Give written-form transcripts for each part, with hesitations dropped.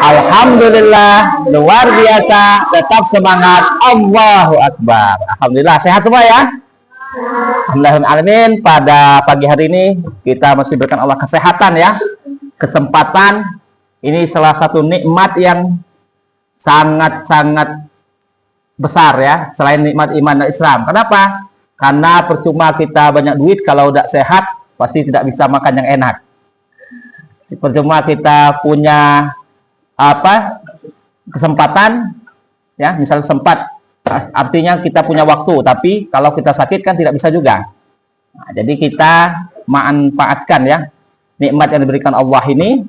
Alhamdulillah, luar biasa, tetap semangat. Allahu Akbar. Alhamdulillah, sehat semua ya. Alhamdulillah, pada pagi hari ini kita masih berikan Allah kesehatan ya, kesempatan. Ini salah satu nikmat yang sangat-sangat besar ya, selain nikmat iman dan Islam. Kenapa? Karena percuma kita banyak duit kalau tidak sehat, pasti tidak bisa makan yang enak. Percuma kita punya kesempatan ya, misal sempat, artinya kita punya waktu, tapi kalau kita sakit kan tidak bisa juga. Nah, jadi kita manfaatkan ya nikmat yang diberikan Allah ini,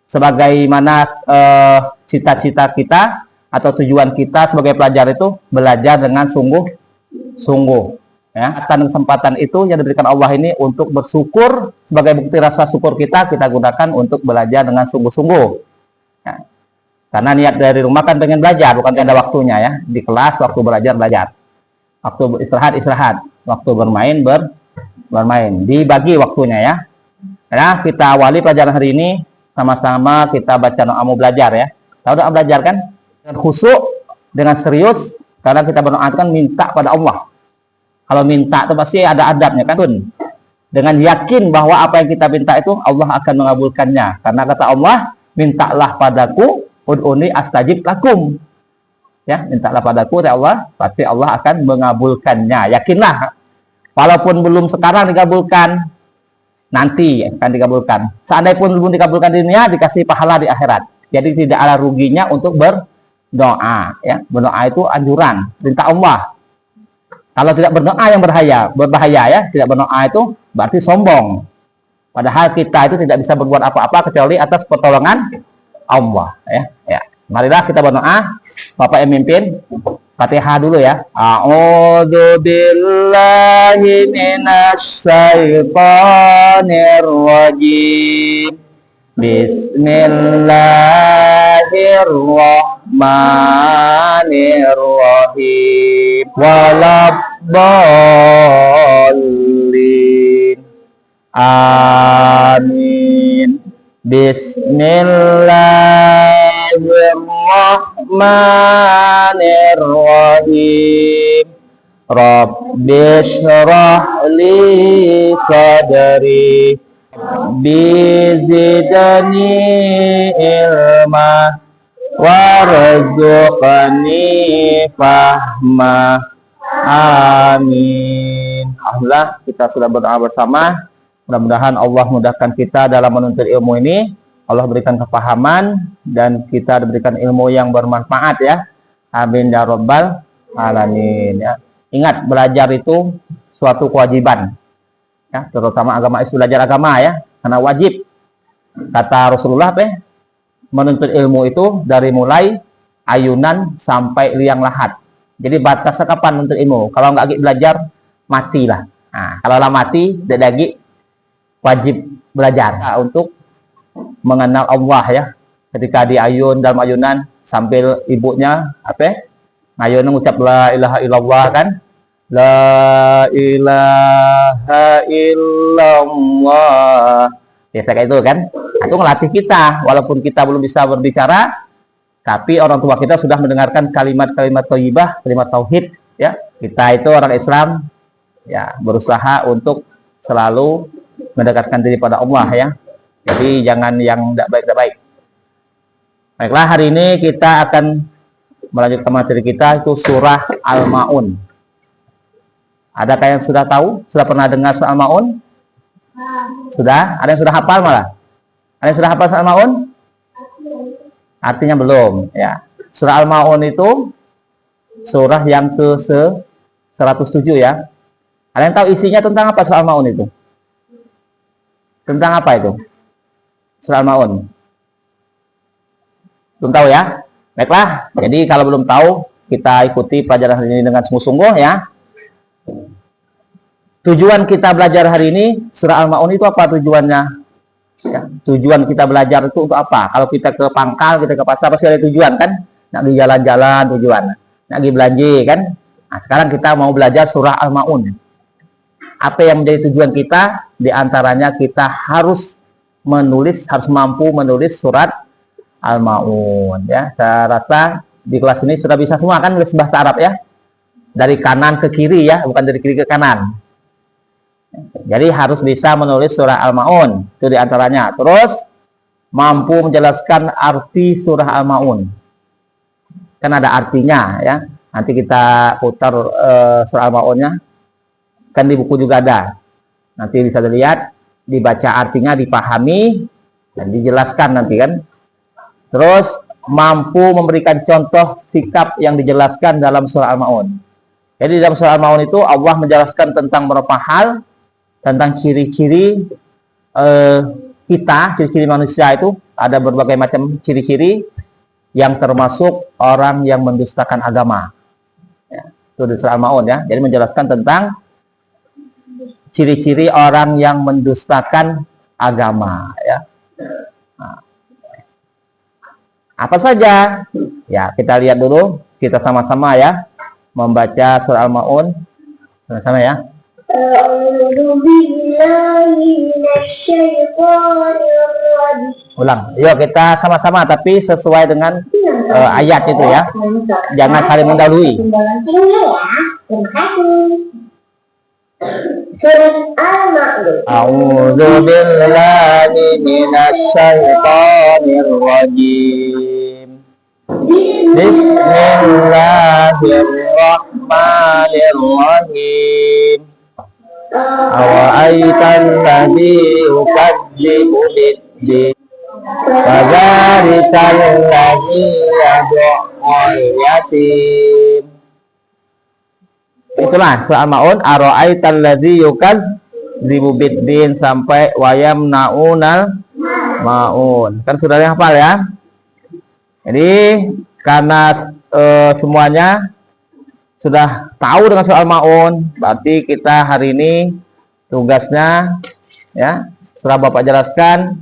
sebagaimana cita-cita kita atau tujuan kita sebagai pelajar itu belajar dengan sungguh-sungguh ya. Kesempatan itu yang diberikan Allah ini untuk bersyukur, sebagai bukti rasa syukur kita gunakan untuk belajar dengan sungguh-sungguh. Ya. Karena niat dari rumah kan pengen belajar, bukan ada waktunya ya. Di kelas waktu belajar, waktu istirahat, waktu bermain, dibagi waktunya ya. Nah, kita awali pelajaran hari ini sama-sama kita baca doa mau belajar ya. Tahu doa belajar kan? Dengan khusyuk, dengan serius, karena kita berdoa kan minta pada Allah. Kalau minta itu pasti ada adabnya kan? Dengan yakin bahwa apa yang kita minta itu Allah akan mengabulkannya. Karena kata Allah, mintalah padaku, ud'uni astajib lakum. Ya, mintalah padaku ya Allah, pasti Allah akan mengabulkannya. Yakinlah. Walaupun belum sekarang dikabulkan, nanti akan dikabulkan. Seandainya pun belum dikabulkan di dunia, dikasih pahala di akhirat. Jadi tidak ada ruginya untuk berdoa. Ya, berdoa itu anjuran, perintah Allah. Kalau tidak berdoa yang berbahaya ya. Tidak berdoa itu berarti sombong. Padahal kita itu tidak bisa berbuat apa-apa kecuali atas pertolongan Allah ya. Marilah kita berdoa. Bapak yang mimpin Fatihah dulu ya. A'udzu billahi minasy syaithanir rajim. Bismillahirrahmanirrahim. Waladdallin. Amin. Bismillahirrahmanirrahim. Rabbishrah li sadri bizidni ilma warzuqni fahma. Amin. Alhamdulillah, kita sudah berdoa bersama. Mudah-mudahan Allah mudahkan kita dalam menuntut ilmu ini. Allah berikan kepahaman dan kita diberikan ilmu yang bermanfaat ya. Amin ya rabbal alamin ya. Ingat, belajar itu suatu kewajiban ya, terutama agama Islam, belajar agama ya, karena wajib. Kata Rasulullah menuntut ilmu itu dari mulai ayunan sampai liang lahat. Jadi batasnya kapan menuntut ilmu? Kalau nggak belajar, matilah. Nah, kalau lah mati, lagi wajib belajar untuk mengenal Allah ya. Ketika di ayun dalam ayunan sambil ibunya ayun mengucap la ilaha illallah kan, la ilaha illallah ya, kayak itu kan. Itu melatih kita, walaupun kita belum bisa berbicara, tapi orang tua kita sudah mendengarkan kalimat-kalimat thayyibah, kalimat tauhid ya. Kita itu orang Islam ya, berusaha untuk selalu mendekatkan diri pada Allah ya. Jadi jangan yang tidak baik. Baiklah, hari ini kita akan melanjutkan materi kita, itu surah Al-Ma'un. Adakah yang sudah tahu? Sudah pernah dengar surah Al-Ma'un? Sudah? Ada yang sudah hafal malah? Ada yang sudah hafal surah Al-Ma'un? Artinya belum ya. Surah Al-Ma'un itu surah yang ke-107 ya. Ada yang tahu isinya tentang apa surah Al-Ma'un itu? Tentang apa itu? Surah Al-Ma'un. Belum tahu ya? Baiklah, jadi kalau belum tahu, kita ikuti pelajaran hari ini dengan sungguh-sungguh ya. Tujuan kita belajar hari ini, surah Al-Ma'un itu apa tujuannya? Ya, tujuan kita belajar itu untuk apa? Kalau kita ke pangkal, kita ke pasar, pasti ada tujuan kan? Nak pergi jalan-jalan tujuan. Nak pergi belanja kan? Nah, sekarang kita mau belajar surah Al-Ma'un. Apa yang menjadi tujuan kita? Di antaranya kita harus mampu menulis surat Al-Maun ya. Saya rasa di kelas ini sudah bisa semua kan nulis bahasa Arab ya. Dari kanan ke kiri ya, bukan dari kiri ke kanan. Jadi harus bisa menulis surah Al-Maun, itu di antaranya. Terus mampu menjelaskan arti surah Al-Maun. Kan ada artinya ya. Nanti kita putar surah Al-Maunnya. Kan di buku juga ada. Nanti bisa dilihat, dibaca artinya, dipahami, dan dijelaskan nanti kan. Terus mampu memberikan contoh sikap yang dijelaskan dalam surah Al-Maun. Jadi dalam surah Al-Maun itu Allah menjelaskan tentang beberapa hal, tentang ciri-ciri ciri-ciri manusia itu. Ada berbagai macam ciri-ciri yang termasuk orang yang mendustakan agama. Ya, itu di surah Al-Maun ya. Jadi menjelaskan tentang ciri-ciri orang yang mendustakan agama ya. Nah, apa saja? Ya, kita lihat dulu, kita sama-sama ya membaca surah Al-Maun sama-sama ya. Ulang. Yuk kita sama-sama tapi sesuai dengan ayat itu ya. Jangan saling mendahului. Surat Al-Maun. A'udzu billahi minasy syaithanir rajim. Bismillahirrahmanirrahim. Awa'aital ladzi yukadzibu bid-din. Fadzalika alladzi yad'ul yatim. Itulah surah Al-Maun. Ara'aital ladzi yukadzibu bid-din sampai wayamnaunal maun. Kan sudah hafal ya. Jadi karena semuanya sudah tahu dengan surah Al-Maun, berarti kita hari ini tugasnya ya, setelah Bapak jelaskan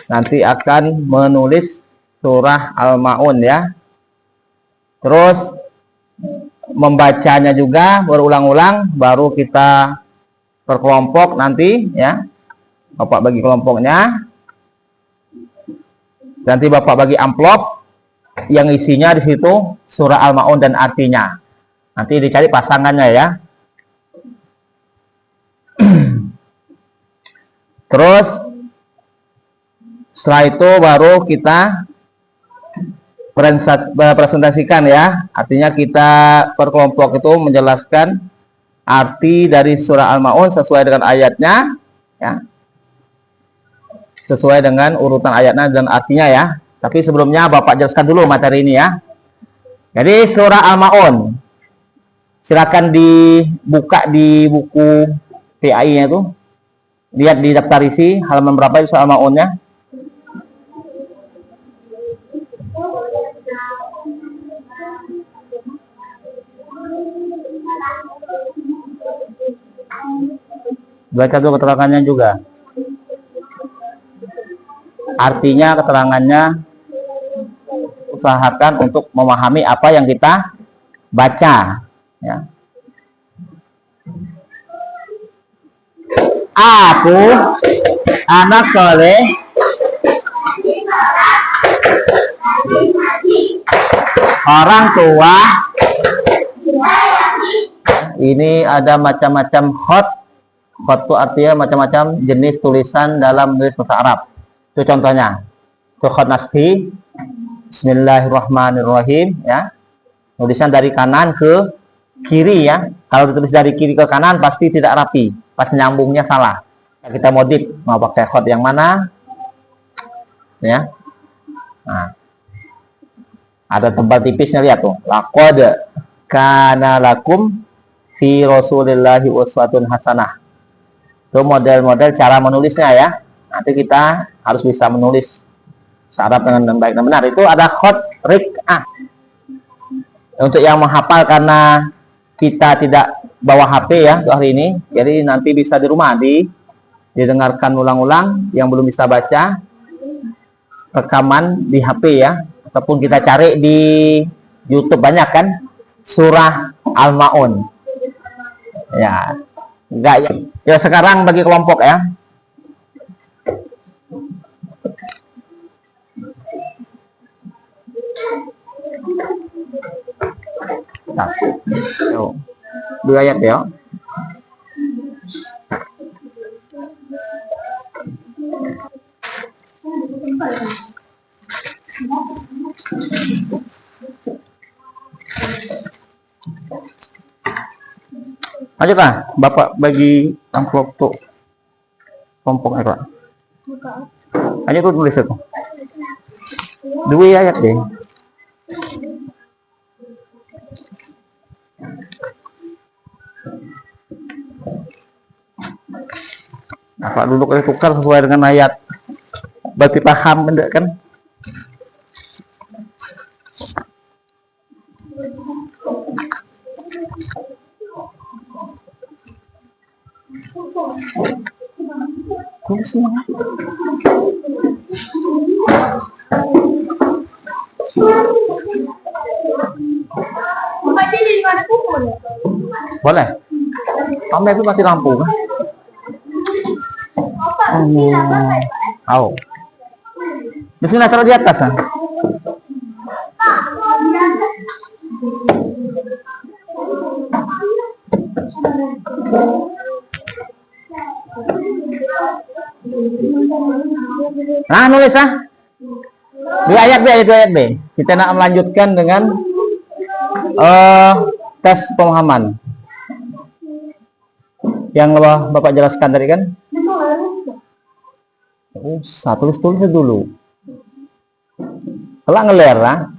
nanti akan menulis surah Al-Maun ya. Terus membacanya juga berulang-ulang, baru kita berkelompok nanti ya. Bapak bagi kelompoknya. Nanti Bapak bagi amplop yang isinya di situ surah Al-Maun dan artinya. Nanti dicari pasangannya ya. Terus setelah itu baru kita presentasikan ya. Artinya kita per kelompok itu menjelaskan arti dari surah Al-Maun sesuai dengan ayatnya ya. Sesuai dengan urutan ayatnya dan artinya ya. Tapi sebelumnya Bapak jelaskan dulu materi ini ya. Jadi surah Al-Maun, silakan dibuka di buku PAI-nya itu. Lihat di daftar isi halaman berapa itu surah Al-Maunnya. Baca dulu keterangannya juga. Artinya keterangannya, usahakan untuk memahami apa yang kita baca ya. Aku anak soleh orang tua. Ini ada macam-macam khot. Khot itu artinya macam-macam jenis tulisan dalam tulis bahasa Arab. Itu contohnya. Itu khot nasbi. Bismillahirrahmanirrahim ya. Tulisan dari kanan ke kiri ya. Kalau ditulis dari kiri ke kanan pasti tidak rapi. Pas nyambungnya salah. Kita modif mau pakai khot yang mana ya. Nah. Ada tebal tipisnya, lihat tuh. Laqad kana lakum fi Rasulillahi uswatun hasanah. Itu model-model cara menulisnya ya. Nanti kita harus bisa menulis Arab dengan baik dan benar. Itu ada khot rik'ah. Untuk yang menghafal karena kita tidak bawa HP ya untuk hari ini. Jadi nanti bisa di rumah didengarkan ulang-ulang. Yang belum bisa baca rekaman di HP ya. Ataupun kita cari di YouTube banyak kan surah Al-Maun. Ya. Enggak ya. Ya sekarang bagi kelompok ya. Nah, yuk. 2 ayat ya. Lanjut lah, Bapak bagi amplop tuh kelompoknya Pak. Lanjut tuh tulis itu. 2 ayat deh. Nah, Pak duduk tukar sesuai dengan ayat. Berarti paham enggak kan? Tulis semua. Boleh. Kamu itu mati lampu kan? Oh. Bismillah, taruh di atas kan? Nah, nulis ah. Di ayat B. Kita nak melanjutkan dengan tes pemahaman. Yang Bapak jelaskan tadi kan? Tulis dulu. Kalau ngeler lah.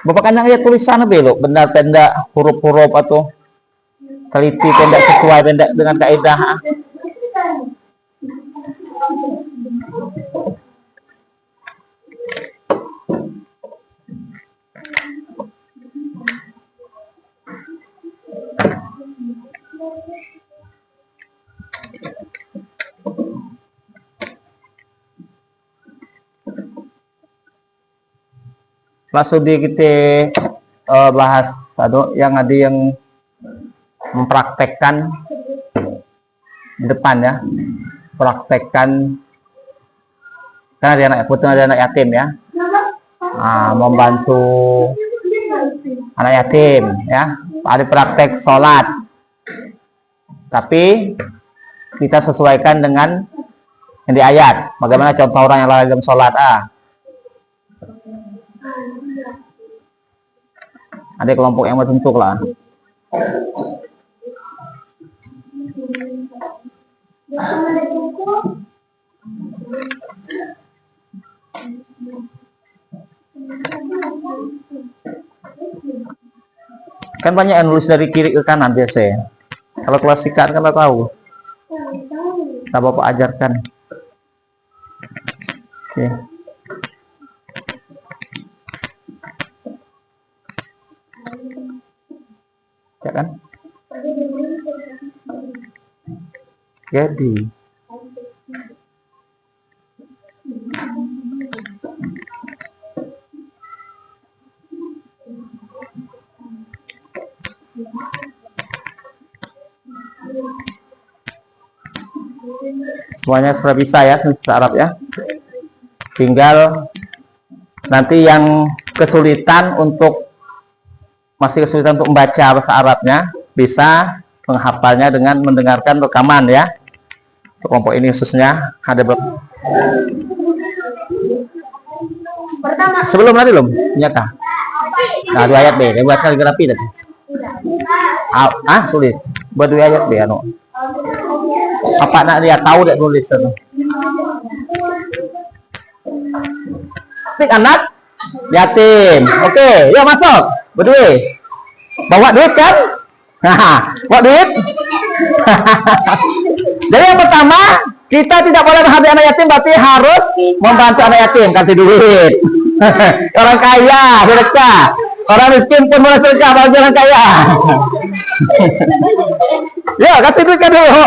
Bapak kan ayat tulisan belok, benar pendak, huruf-huruf atau teliti pendak sesuai pendak dengan kaidah. Langsung kita bahas yang ada yang mempraktekkan di depan ya, praktekkan kan ada anak yatim ya, membantu anak yatim ya, ada praktek sholat, tapi kita sesuaikan dengan yang di ayat. Bagaimana contoh orang yang lalai dalam sholat? Ada kelompok yang tertentu lah. Kan banyak yang nulis dari kiri ke kanan biasa. Kalau klasikan kan tahu. Kita Bapak ajarkan. Oke. Cak kan? Jadi semuanya sudah bisa ya, bahasa Arab ya. Tinggal nanti yang masih kesulitan untuk membaca bahasa Arabnya, bisa menghafalnya dengan mendengarkan rekaman ya. Kelompok ini khususnya ada sebelum tadi belum nyata. Nah, 2 ayat B, buat kaligrafi tadi. Sulit. Buat 2 ayat B apa nak dia tahu dia nulis itu. Tik anak yatim. Oke, yuk masuk. Berdua. Bawa duit kan? Bawa duit. Jadi yang pertama, kita tidak boleh menghargai anak yatim, berarti harus membantu anak yatim, kasih duit. Orang kaya, sedekah. Orang miskin pun boleh sedekah, bagi orang kaya. Yuk, kasih duit kan dulu.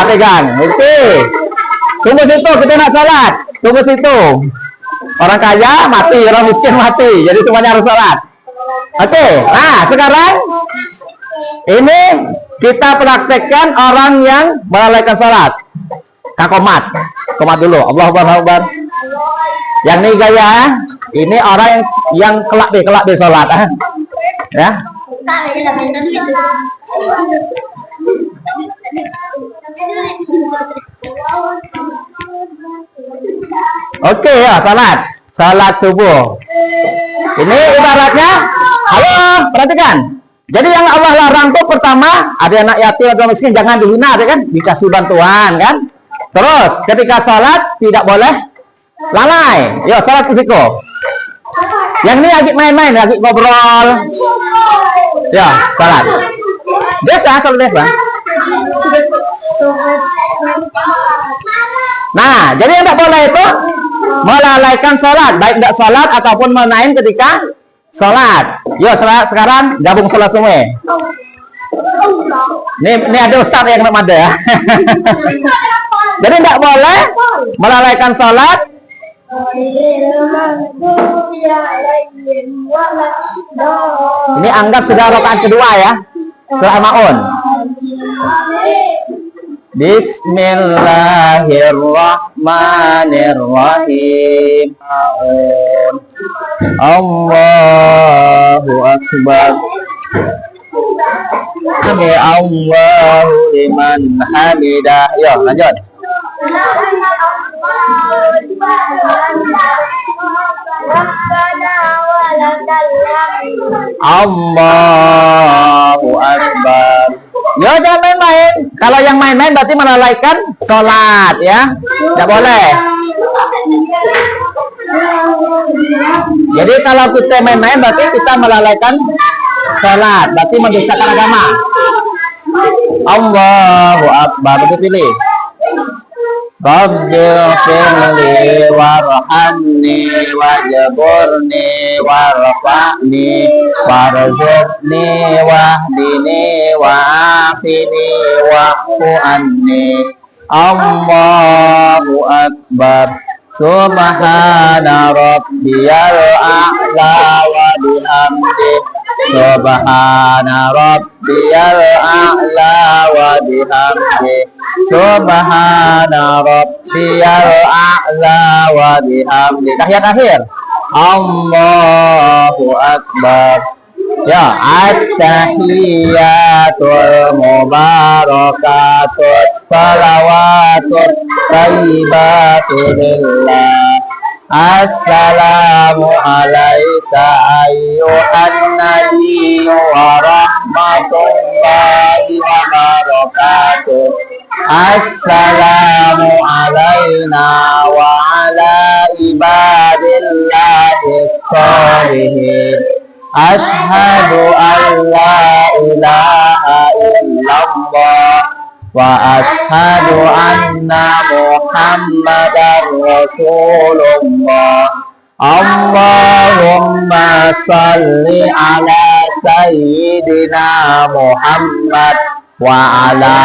Pegang. Oke. Tunggu situ, kita nak salat. Tunggu situ. Orang kaya mati, orang miskin mati. Jadi semuanya harus salat. Oke. Nah, sekarang Ini kita praktekkan orang yang melalaikan salat. Kakomat. Komat dulu. Allahu Akbar. Yang ini gaya. Ini orang yang kelak di salat. Ya. Oke ya, salat subuh. Ini ibaratnya, halo, perhatikan. Jadi yang Allah larang tuh pertama, ada anak yatim atau miskin jangan dihina, kan? Dikasih bantuan, kan? Terus ketika salat tidak boleh lalai. Yo, salat risiko. Yang ini lagi main-main, lagi ngobrol. Ya, salat. Salat desa. Nah, jadi yang tidak boleh itu melalaikan sholat, baik tidak sholat ataupun main ketika sholat. Yuk, sekarang gabung sholat semua. Ini ada ustaz yang ada ya. Jadi tidak boleh melalaikan sholat. Ini anggap sudah rakaat kedua ya. Surah Al-Maun. Bismillahirrahmanirrahim. Allahu Akbar. Sami Allahu liman hamidah. Yo, lanjut. Allahu Akbar. Yo, jangan main-main. Kalau yang main-main berarti melalaikan sholat ya. Tidak boleh. Jadi kalau kita main-main berarti kita melalaikan sholat. Berarti mendustakan agama. Allahu Akbar. Betul pilih. Rabbil firli warhamni wajburni warfa'ni warzuqni wahdini wa'afini wa'fu anni. Allahu Akbar. Subhana rabbiyal a'la wa bihamdih. Subhana rabbiyal a'la wa bihamdih. Subhana rabbiyal a'la wa bihamdih. Tahiyat akhir. Allahu Akbar. Ya, at-tahiyatul mubarakatus salawatul thayyibatul lillah. Assalamu alayka ayyuhan nabiyyu wa rahmatullahi wa barakatuh. Assalamu alayna wa ala ibadillahi sholihin. Ashhadu an la ilaha illallah wa ashhadu anna Muhammadar Rasulullah. Allahumma salli ala sayyidina Muhammad wa ala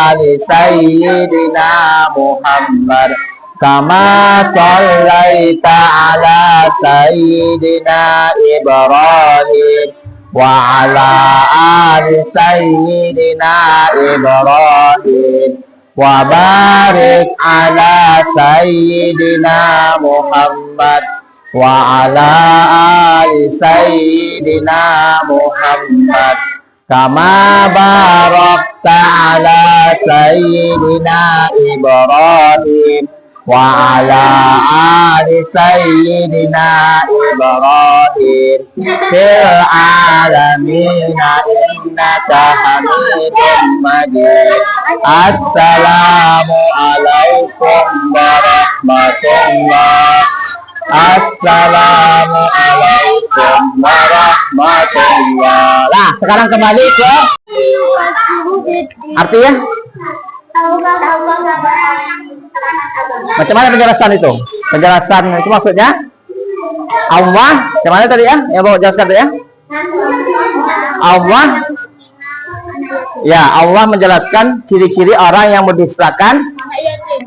ali sayyidina Muhammad. Kama sallaita ala sayyidina Ibrahim wa ala ali sayyidina Ibrahim wa barik ala sayyidina Muhammad wa ala ali sayyidina Muhammad. Kama barakta ala sayyidina Ibrahim wa ala ali sayyidina Ibrahim fil alamina innaka hamidum majid. Assalamu alaikum warahmatullah. Assalamu alaikum warahmatullah. Nah, sekarang kembali ke artinya. Macam mana penjelasan itu? Penjelasan itu maksudnya Allah, macam mana tadi ya? Ya, mau jelaskan tadi ya. Allah, ya Allah menjelaskan ciri-ciri orang yang mendustakan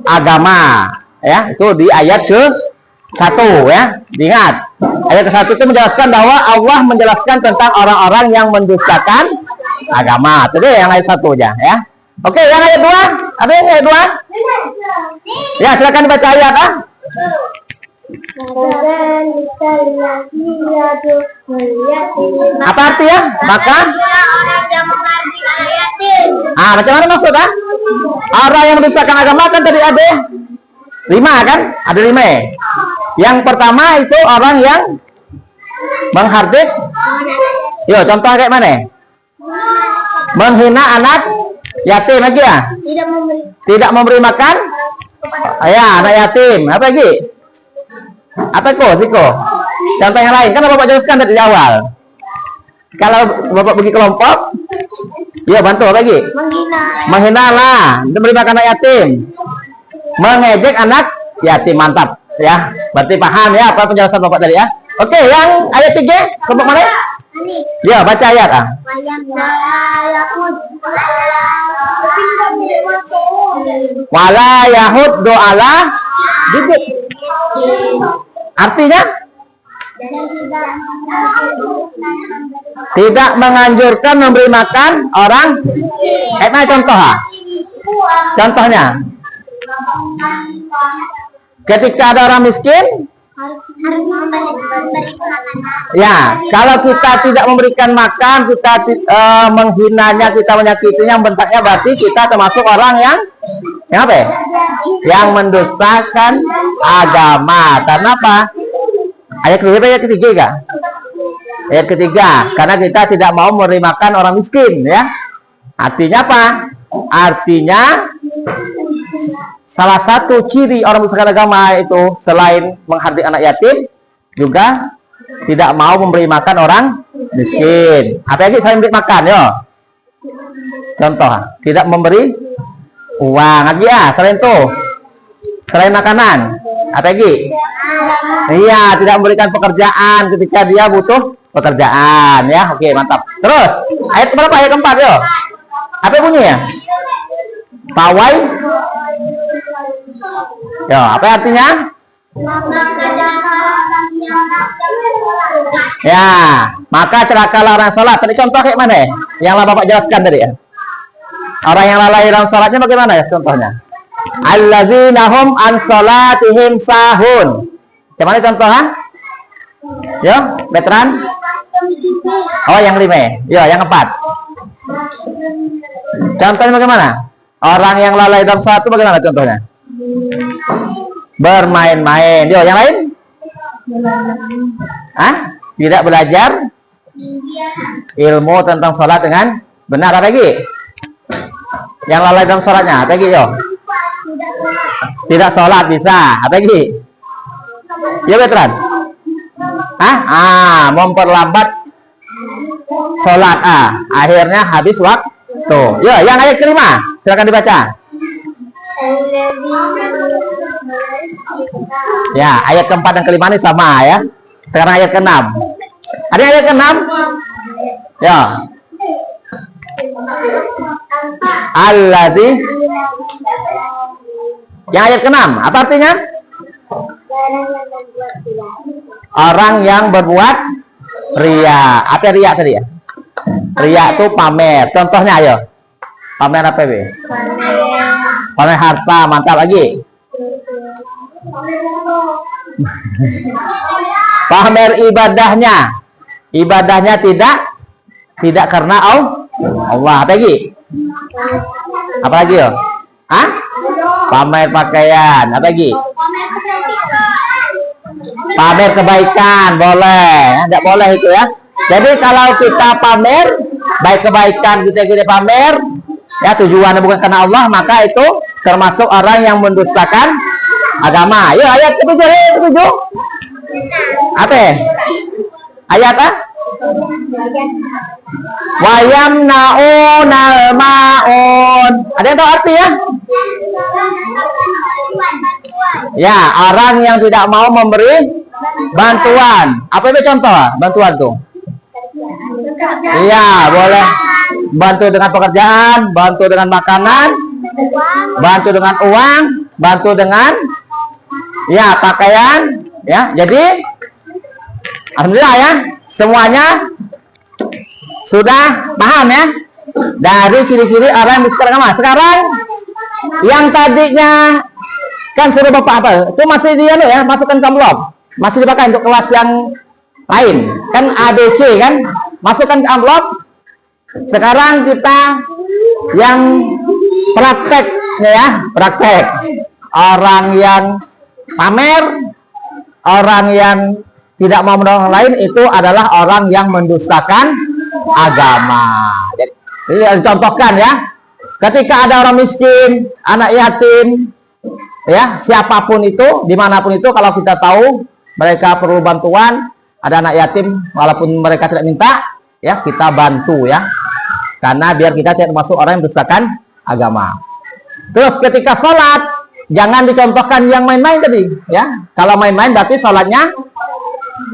agama. Ya, itu di ayat ke-1 ya. Diingat. Ayat ke-1 itu menjelaskan bahwa Allah menjelaskan tentang orang-orang yang mendustakan agama. Itu deh yang ayat 1 aja ya. Oke, yang ayat 2. Ada yang ayat 2? Ya, silakan dibaca ayat ah. Apa artinya? Maka macam mana maksud ah? Orang yang mendustakan agama kan tadi ada 5 kan? Ada 5. Yang pertama itu orang yang menghardik. Yo, contoh kayak mana? Menghina anak yatim lagi ya? Tidak memberi makan. Ya, anak yatim. Apa lagi? Apa Siko? Contoh yang lain kan Bapak jelaskan dari awal. Kalau Bapak pergi kelompok, ya bantu apa lagi? Menghina lah, memberi makan anak yatim, mengejek anak yatim, mantap ya. Berarti paham ya apa penjelasan Bapak tadi ya? Oke, yang ayat 3, kelompok mana? Ya, baca ayat ah. Wala yahud do'ala bibit. Artinya tidak menganjurkan memberi makan orang. Contoh ha? Contohnya ketika ada orang miskin, ya, kalau kita tidak memberikan makan, kita menghinanya, kita menyakitinya, membentaknya, berarti kita termasuk orang yang apa ya? Yang mendustakan agama. Karena apa? Ayat kedua, ayat ketiga kah? Ayat ketiga, karena kita tidak mau memberi makan orang miskin ya. Artinya apa? Artinya salah satu ciri orang mendustakan agama itu selain menghardik anak yatim, juga tidak mau memberi makan orang miskin. Apa lagi selain memberi makan yo? Contoh, tidak memberi uang lagi ya, selain itu. Selain makanan, apa lagi? Iya, tidak memberikan pekerjaan ketika dia butuh pekerjaan ya. Oke, mantap. Terus, ayat berapa? Ayat keempat yo. Apa bunyinya? Pawai. Yo, apa artinya? Ya, maka celakalah orang sholat. Tadi contoh kayak mana ya? Yang Bapak jelaskan tadi ya. Orang yang lalai dalam sholatnya bagaimana ya contohnya? Allazina hum an sholatihim sahun. Gimana contohnya? Yo, veteran. Oh, yang 5. Yo, yang 4. Contohnya bagaimana? Orang yang lalai dalam sholat itu bagaimana contohnya? Bermain-main. Yo, yang lain? Tidak belajar ilmu tentang sholat dengan benar. Apa lagi? Yang lalai dalam sholatnya, apa lagi yo? Tidak sholat bisa. Apa lagi? Ya veteran. Memperlambat sholat. Akhirnya habis waktu. Yo, yang ayat kelima, silakan dibaca. Ya, ayat keempat dan kelima ini sama ya. Sekarang ayat ke-6. Ada ayat ke-6? Ya. Alladzi. Yang ayat ke-6, apa artinya? Orang yang berbuat ria. Apa ria tadi ya? Ria itu pamer. Contohnya ayo. Pamer apa be? Pamer harta, mantap lagi. Pamer ibadahnya. Ibadahnya tidak karena Allah. Apa lagi? Apa lagi yo? Pamer pakaian. Apa lagi? Pamer kebaikan. Boleh. Tidak boleh itu ya. Jadi kalau kita pamer baik kebaikan, kita pamer ya, tujuannya bukan karena Allah, maka itu termasuk orang yang mendustakan agama. Yuk ayat ke-7. Apa? Ayat wayamnaunal maun. Ada yang tahu arti ya? Ya, orang yang tidak mau memberi bantuan. Apa itu contoh bantuan tuh? Iya, boleh bantu dengan pekerjaan, bantu dengan makanan, bantu dengan uang, bantu dengan ya pakaian ya. Jadi alhamdulillah ya, semuanya sudah paham ya. dari ciri-ciri orang yang bersikap agama. Sekarang yang tadinya kan suruh bapak apa? Itu masih di ya, masukkan ke amplop. Masih dipakai untuk kelas yang lain. Kan ABC kan, masukkan ke amplop. Sekarang kita yang prakteknya ya, praktek. Orang yang pamer, orang yang tidak mau menolong orang lain itu adalah orang yang mendustakan agama. Jadi contohkan ya, ketika ada orang miskin, anak yatim, ya siapapun itu, dimanapun itu, kalau kita tahu mereka perlu bantuan, ada anak yatim, walaupun mereka tidak minta, ya kita bantu ya, karena biar kita tidak masuk orang yang mendustakan agama. Terus ketika sholat, jangan dicontohkan yang main-main tadi, ya. Kalau main-main berarti sholatnya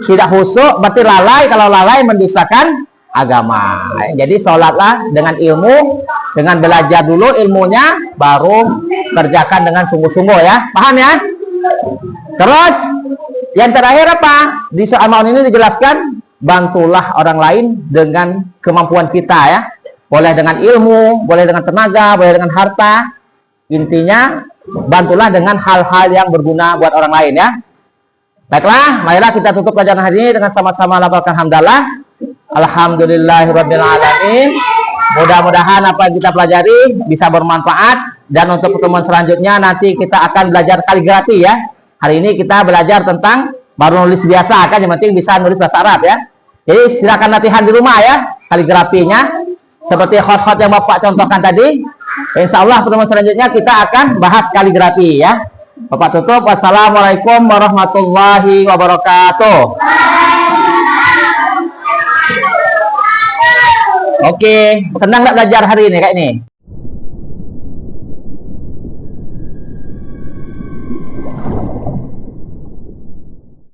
tidak khusyuk, berarti lalai. Kalau lalai mendustakan agama. Jadi sholatlah dengan ilmu, dengan belajar dulu ilmunya, baru kerjakan dengan sungguh-sungguh ya. Paham ya? Terus yang terakhir apa? Di soal maun ini dijelaskan, bantulah orang lain dengan kemampuan kita ya. Boleh dengan ilmu, boleh dengan tenaga, boleh dengan harta. Intinya bantulah dengan hal-hal yang berguna buat orang lain ya. Baiklah, marilah kita tutup pelajaran hari ini dengan sama-sama lafalkan hamdalah. Alhamdulillahirrabbilalamin. Mudah-mudahan apa yang kita pelajari bisa bermanfaat. Dan untuk pertemuan selanjutnya nanti kita akan belajar kaligrafi ya. Hari ini kita belajar tentang baru nulis biasa kan, yang penting bisa nulis bahasa Arab ya. Jadi silakan latihan di rumah ya kaligrafinya. Seperti hot-hot yang Bapak contohkan tadi. Insya Allah pertemuan selanjutnya kita akan bahas kaligrafi ya. Bapak tutup. Wassalamualaikum warahmatullahi wabarakatuh. Oke, senang nggak belajar hari ini kayak ini?